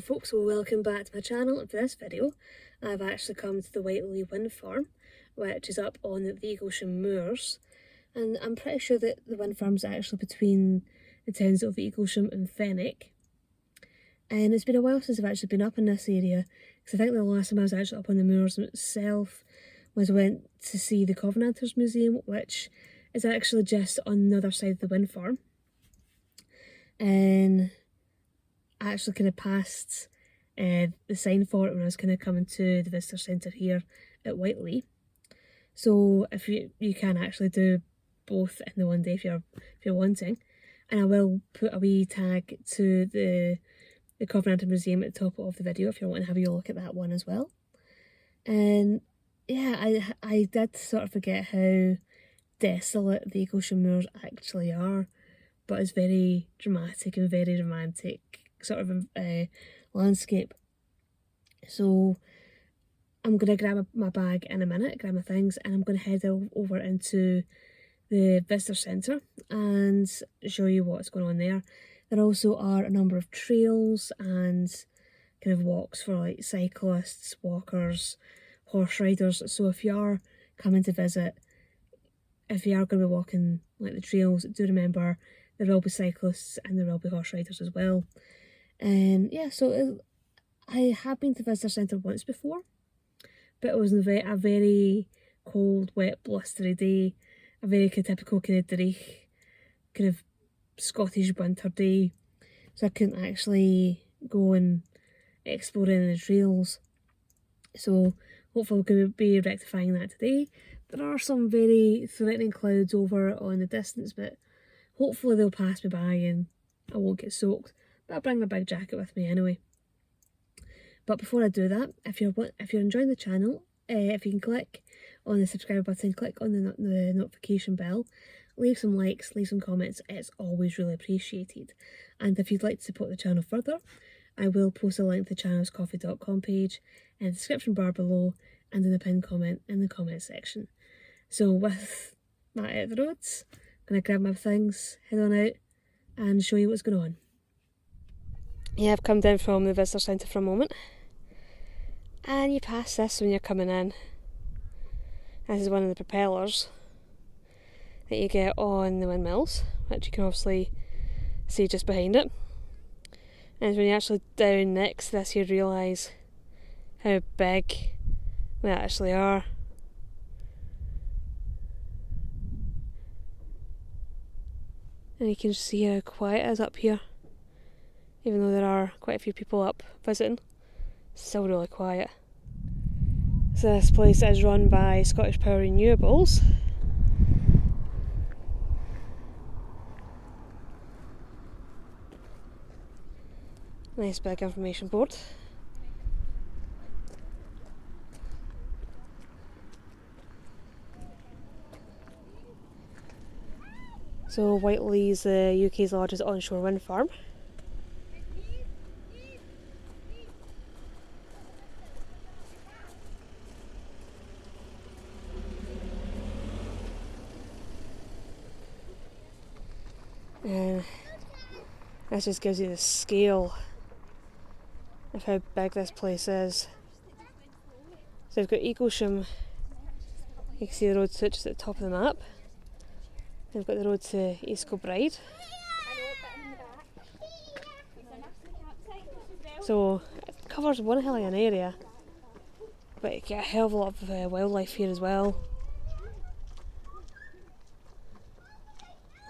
there folks, well welcome back to my channel, and for this video I've actually come to the Whitelee Windfarm, which is up on the Eaglesham Moors, and I'm pretty sure that the wind farm's actually between the towns of Eaglesham and Fenick. And it's been a while since I've actually been up in this area, because I think the last time I was actually up on the moors itself was I went to see the Covenanters Museum, which is actually just on the other side of the wind farm. And I actually kind of passed the sign for it when I was kind of coming to the visitor centre here at Whitelee. So if you can actually do both in the one day if you're wanting, and I will put a wee tag to the Covenanter Museum at the top of the video if you're wanting to have a look at that one as well. And yeah, I did sort of forget how desolate the Eaglesham Moors actually are, but it's very dramatic and very romantic sort of landscape. So I'm going to grab my bag in a minute, grab my things, and I'm going to head over into the visitor centre and show you what's going on there. There also are a number of trails and kind of walks for like cyclists, walkers, horse riders. So if you are coming to visit, if you are going to be walking like the trails, do remember there will be cyclists and there will be horse riders as well. And yeah, so I have been to the visitor centre once before, but it was a very cold, wet, blustery day, a very typical kind of Drake, kind of Scottish winter day, so I couldn't actually go and explore any of the trails. So hopefully we're going to be rectifying that today. There are some very threatening clouds over on the distance, but hopefully they'll pass me by and I won't get soaked. But I'll bring my big jacket with me anyway. But before I do that, if you're enjoying the channel, if you can click on the subscribe button, click on the notification bell, leave some likes, leave some comments, it's always really appreciated. And if you'd like to support the channel further, I will post a link to the channel's coffee.com page in the description bar below and in the pinned comment in the comment section. So with that out of the roads, I'm going to grab my things, head on out and show you what's going on. Yeah, I've come down from the visitor centre for a moment, and you pass this when you're coming in. This is one of the propellers that you get on the windmills, which you can obviously see just behind it. And when you're actually down next to this, you realise how big they actually are. And you can see how quiet it is up here. Even though there are quite a few people up visiting, it's still really quiet. So this place is run by Scottish Power Renewables. Nice big information board. So Whitelee is the UK's largest onshore wind farm. And that just gives you the scale of how big this place is. So we've got Eaglesham, you can see the road switches at the top of the map. We've got the road to East Kilbride. So it covers one hell of an area, but you get a hell of a lot of wildlife here as well.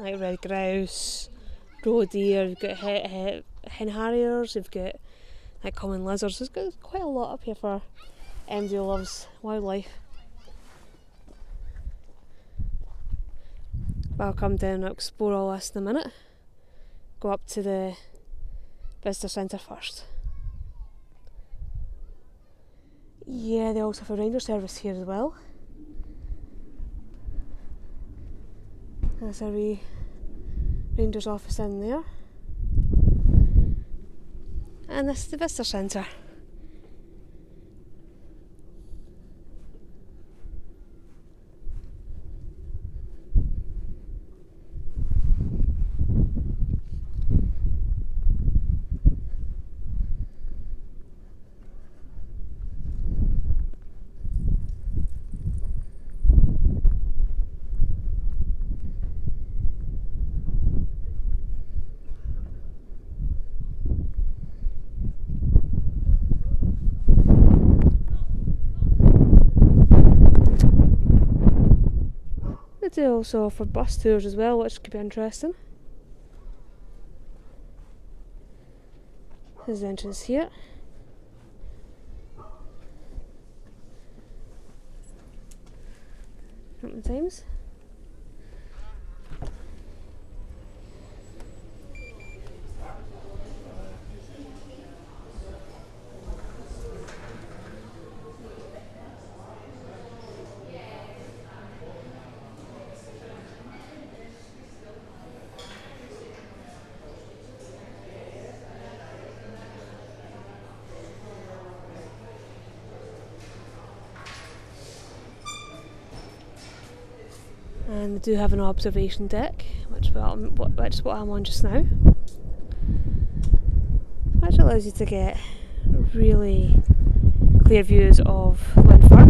Like red grouse, roe deer, you've got hen harriers, you've got like common lizards. There's got quite a lot up here for anybody who loves wildlife. But I'll come down and explore all this in a minute. Go up to the visitor centre first. Yeah, they also have a ranger service here as well. There's a wee ranger's office in there. And this is the visitor centre. they do also offer bus tours as well, which could be interesting. There's the entrance here. Mountain times. And they do have an observation deck, which is what I'm on just now. Which allows you to get really clear views of Windfarm.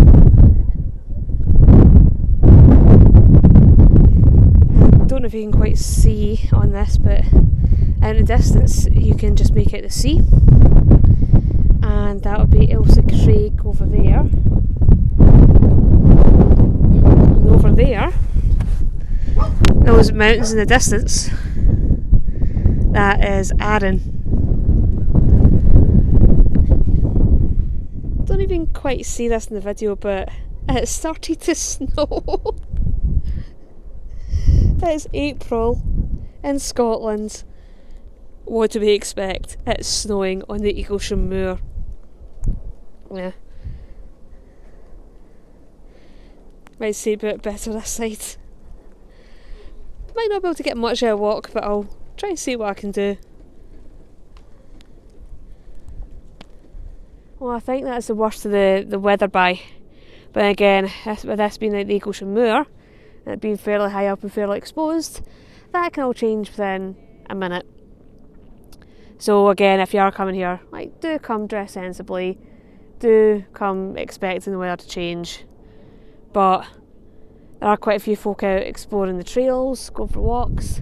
I don't know if you can quite see on this, but in the distance you can just make out the sea. And that would be Ailsa Craig over there. And over there, those mountains in the distance, that is Arran. Don't even quite see this in the video, but it started to snow. It's April in Scotland. What do we expect? It's snowing on the Eaglesham Moor. Yeah. Might see a bit better this side. Might not be able to get much of a walk, but I'll try and see what I can do. Well, I think that's the worst of the weather by. But again, with this being like the Eaglesham Moor, and it being fairly high up and fairly exposed, that can all change within a minute. So again, if you are coming here, like, do come dressed sensibly, do come expecting the weather to change. But there are quite a few folk out exploring the trails, going for walks,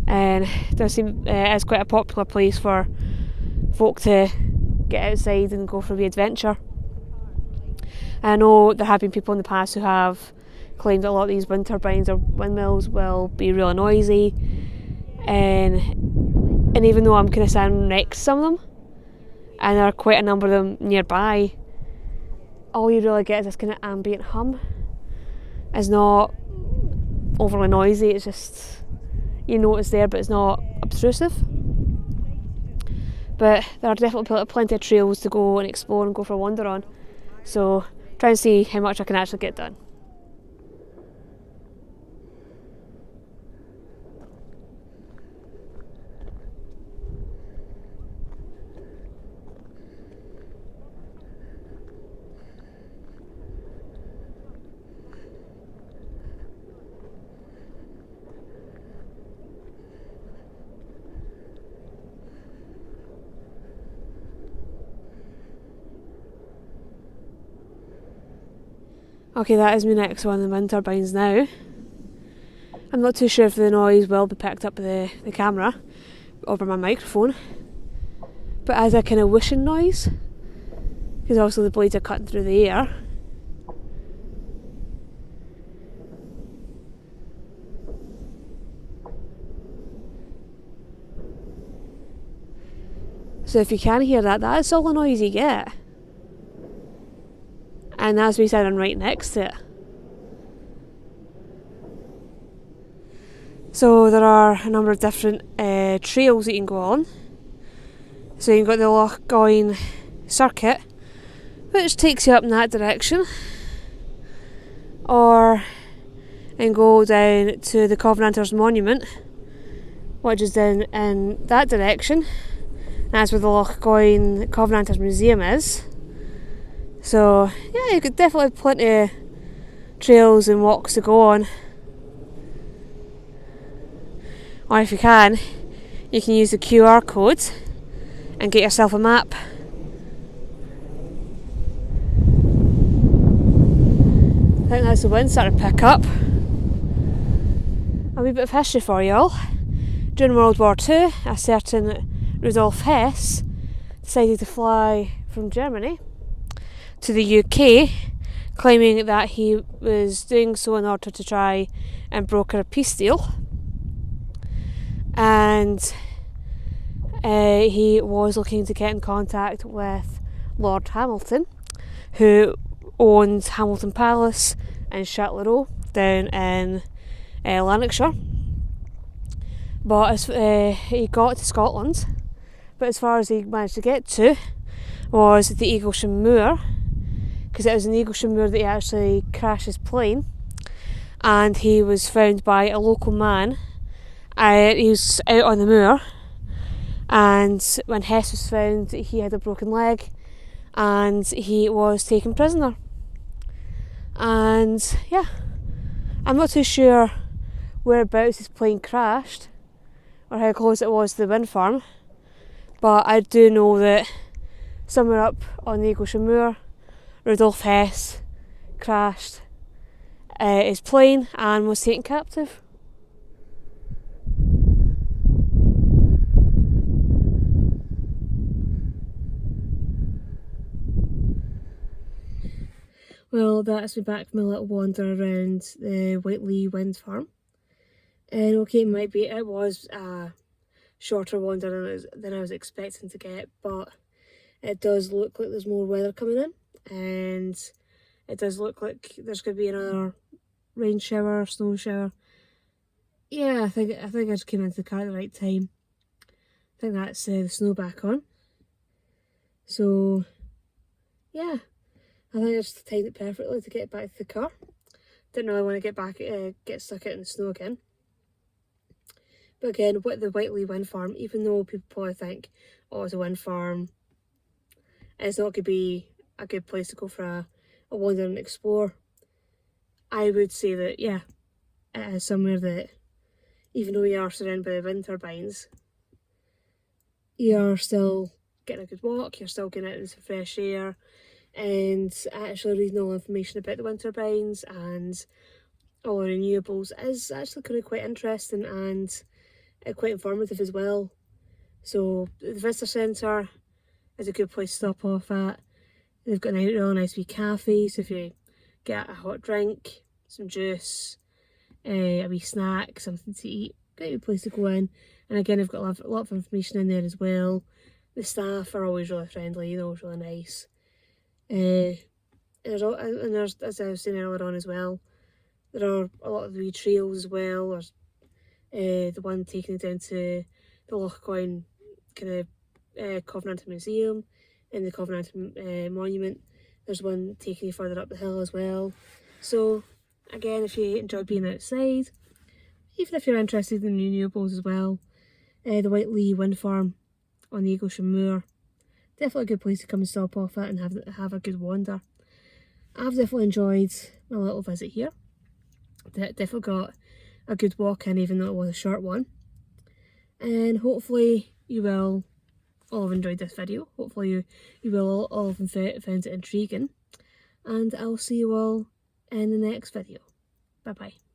and it does seem it is quite a popular place for folk to get outside and go for the adventure. I know there have been people in the past who have claimed that a lot of these wind turbines or windmills will be really noisy, and even though I'm kind of standing next to some of them, and there are quite a number of them nearby, all you really get is this kind of ambient hum. It's not overly noisy, it's just, you know it's there, but it's not obtrusive. But there are definitely plenty of trails to go and explore and go for a wander on, so try and see how much I can actually get done. Okay, that is my next one, the wind turbines now. I'm not too sure if the noise will be picked up by the camera over my microphone, but as a kind of whooshing noise, because obviously the blades are cutting through the air. So if you can hear that, that is all the noise you get. And that's me standing right next to it. So there are a number of different trails that you can go on. So you've got the Lochgoin circuit, which takes you up in that direction, or and go down to the Covenanters Monument, which is down in that direction. That's where the Lochgoin Covenanters Museum is. So yeah, you could definitely have plenty of trails and walks to go on. Or if you can use the QR code and get yourself a map. I think that's the wind starting to pick up. A wee bit of history for you all. During World War II, a certain Rudolf Hess decided to fly from Germany to the UK, claiming that he was doing so in order to try and broker a peace deal. And he was looking to get in contact with Lord Hamilton, who owns Hamilton Palace in Châtellerault down in Lanarkshire. But as he got to Scotland, but as far as he managed to get to was the Eaglesham Moor, because it was in Eaglesham Moor that he actually crashed his plane, and he was found by a local man. He was out on the moor, and when Hess was found, he had a broken leg, and he was taken prisoner. And yeah, I'm not too sure whereabouts his plane crashed or how close it was to the wind farm, but I do know that somewhere up on the Eaglesham Moor, Rudolf Hess crashed his plane and was taken captive. Well, that's me back from a little wander around the Whitelee Windfarm. And okay, it was a shorter wander than I was expecting to get, but it does look like there's more weather coming in, and it does look like there's going to be another rain shower, snow shower. Yeah, I think I just came into the car at the right time. I think that's the snow back on. So yeah, I think I just timed it perfectly to get back to the car. Didn't really want to get stuck out in the snow again. But again, with the Whitelee Windfarm, even though people probably think, oh, it's a wind farm, it's not going to be a good place to go for a wander and explore, I would say that, yeah, it is somewhere that, even though you are surrounded by the wind turbines, you are still getting a good walk, you're still getting out in some fresh air, and actually reading all the information about the wind turbines and all the renewables is actually kind of quite interesting and quite informative as well. So the visitor centre is a good place to stop off at. They've got a really nice wee cafe, so if you get a hot drink, some juice, a wee snack, something to eat, great wee place to go in. And again, they've got a lot of information in there as well. The staff are always really friendly, they're always really nice. And there's, as I was saying earlier on as well, there are a lot of wee trails as well. There's the one taking you down to the Lochgoin kind of Covenant Museum and the Covenant Monument. There's one taking you further up the hill as well. So again, if you enjoy being outside, even if you're interested in renewables as well, the Whitelee Windfarm on the Eaglesham Moor, definitely a good place to come and stop off at and have a good wander. I've definitely enjoyed my little visit here. Definitely got a good walk in, even though it was a short one. And hopefully you will all have enjoyed this video. Hopefully you will all have found it intriguing. And I'll see you all in the next video. Bye bye.